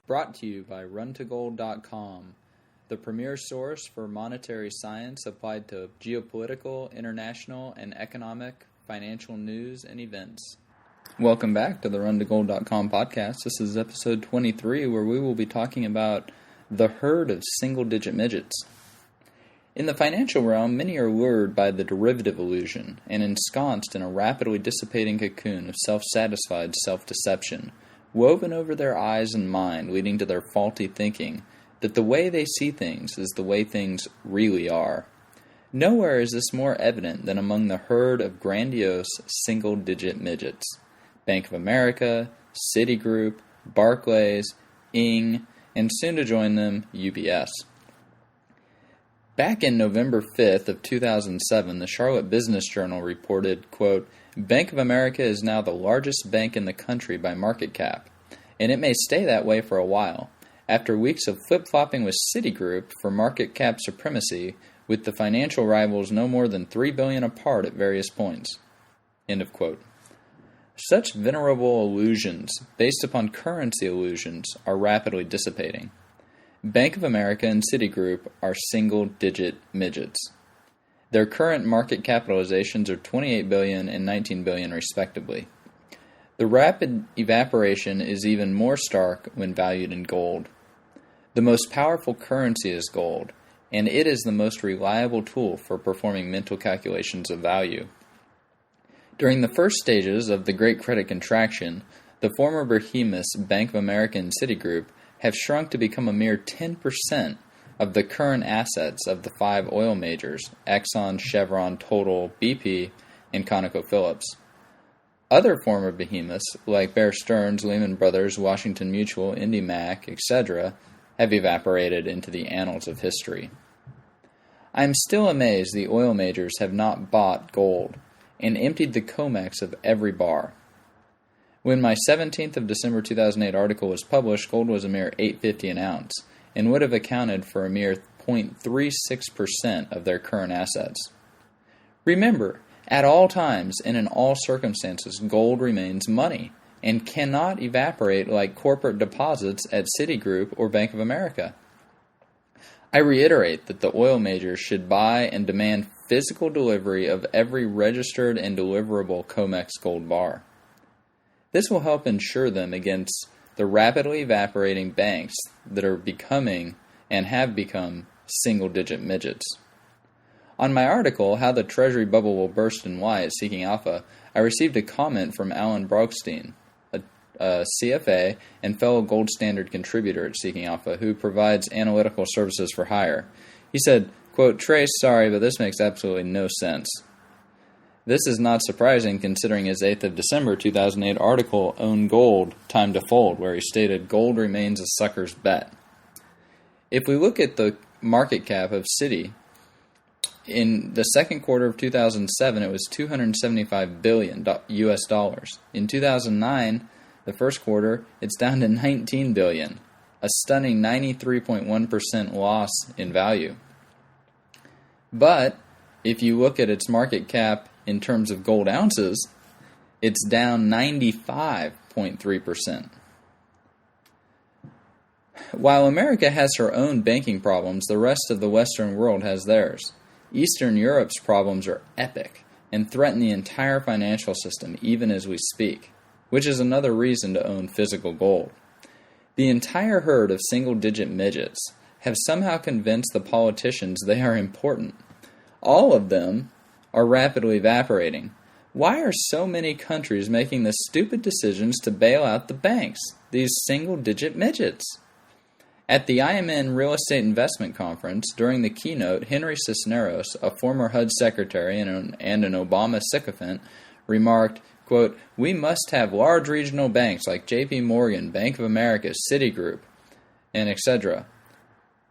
Brought to you by runtogold.com, the premier source for monetary science applied to geopolitical, international, and economic, financial news and events. Welcome back to the runtogold.com podcast. This is episode 23, where we will be talking about the herd of single-digit midgets. In the financial realm, many are lured by the derivative illusion and ensconced in a rapidly dissipating cocoon of self-satisfied self-deception, woven over their eyes and mind, leading to their faulty thinking that the way they see things is the way things really are. Nowhere is this more evident than among the herd of grandiose single-digit midgets. Bank of America, Citigroup, Barclays, Ing, and soon to join them, UBS. Back in November 5th of 2007, the Charlotte Business Journal reported, quote, Bank of America is now the largest bank in the country by market cap, and it may stay that way for a while, after weeks of flip-flopping with Citigroup for market cap supremacy, with the financial rivals no more than $3 billion apart at various points. End of quote. Such venerable illusions, based upon currency illusions, are rapidly dissipating. Bank of America and Citigroup are single-digit midgets. Their current market capitalizations are $28 billion and $19 billion respectively. The rapid evaporation is even more stark when valued in gold. The most powerful currency is gold, and it is the most reliable tool for performing mental calculations of value. During the first stages of the Great Credit Contraction, the former behemoths Bank of America and Citigroup have shrunk to become a mere 10% of the current assets of the five oil majors, Exxon, Chevron, Total, BP, and ConocoPhillips. Other former behemoths, like Bear Stearns, Lehman Brothers, Washington Mutual, IndyMac, etc., have evaporated into the annals of history. I am still amazed the oil majors have not bought gold and emptied the COMEX of every bar. When my 17th of December 2008 article was published, gold was a mere $8.50 an ounce, and would have accounted for a mere 0.36% of their current assets. Remember, at all times and in all circumstances, gold remains money and cannot evaporate like corporate deposits at Citigroup or Bank of America. I reiterate that the oil majors should buy and demand physical delivery of every registered and deliverable COMEX gold bar. This will help insure them against the rapidly evaporating banks that are becoming and have become single-digit midgets. On my article, How the Treasury Bubble Will Burst and Why at Seeking Alpha, I received a comment from Alan Brogstein, a CFA and fellow Gold Standard contributor at Seeking Alpha, who provides analytical services for hire. He said, quote, Trace, sorry, but this makes absolutely no sense. This is not surprising considering his 8th of December 2008 article, Own Gold, Time to Fold, where he stated gold remains a sucker's bet. If we look at the market cap of Citi, in the second quarter of 2007, it was $275 billion US dollars. In 2009, the first quarter, it's down to $19 billion, a stunning 93.1% loss in value. But if you look at its market cap in terms of gold ounces, it's down 95.3%. While America has her own banking problems, the rest of the Western world has theirs. Eastern Europe's problems are epic and threaten the entire financial system even as we speak, which is another reason to own physical gold. The entire herd of single-digit midgets have somehow convinced the politicians they are important. All of them are rapidly evaporating. Why are so many countries making the stupid decisions to bail out the banks, these single-digit midgets? At the IMN Real Estate Investment Conference, during the keynote, Henry Cisneros, a former HUD secretary and an Obama sycophant, remarked, quote, we must have large regional banks like J.P. Morgan, Bank of America, Citigroup, and etc.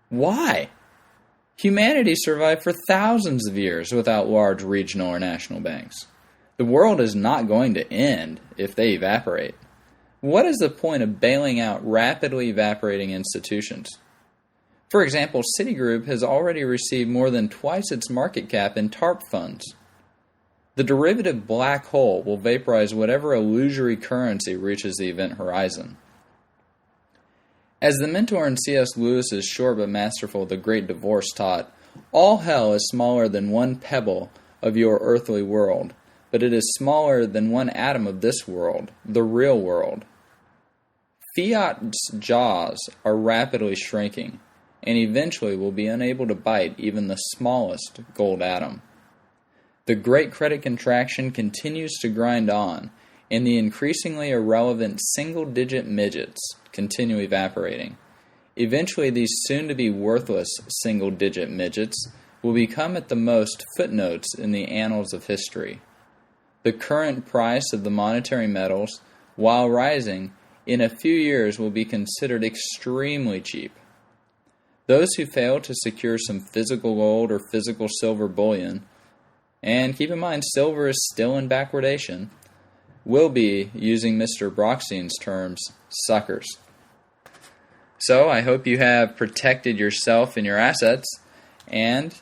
Why? Humanity survived for thousands of years without large regional or national banks. The world is not going to end if they evaporate. What is the point of bailing out rapidly evaporating institutions? For example, Citigroup has already received more than twice its market cap in TARP funds. The derivative black hole will vaporize whatever illusory currency reaches the event horizon. As the mentor in C.S. Lewis's short but masterful The Great Divorce taught, all hell is smaller than one pebble of your earthly world, but it is smaller than one atom of this world, the real world. Fiat's jaws are rapidly shrinking, and eventually will be unable to bite even the smallest gold atom. The great credit contraction continues to grind on, and the increasingly irrelevant single-digit midgets continue evaporating. Eventually, these soon-to-be worthless single-digit midgets will become at the most footnotes in the annals of history. The current price of the monetary metals, while rising, in a few years will be considered extremely cheap. Those who fail to secure some physical gold or physical silver bullion, and keep in mind silver is still in backwardation, will be, using Mr. Brockstein's terms, suckers. So I hope you have protected yourself and your assets, and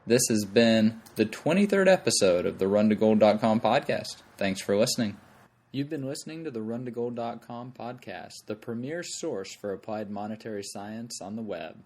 this has been the 23rd episode of the RunToGold.com podcast. Thanks for listening. You've been listening to the RunToGold.com podcast, the premier source for applied monetary science on the web.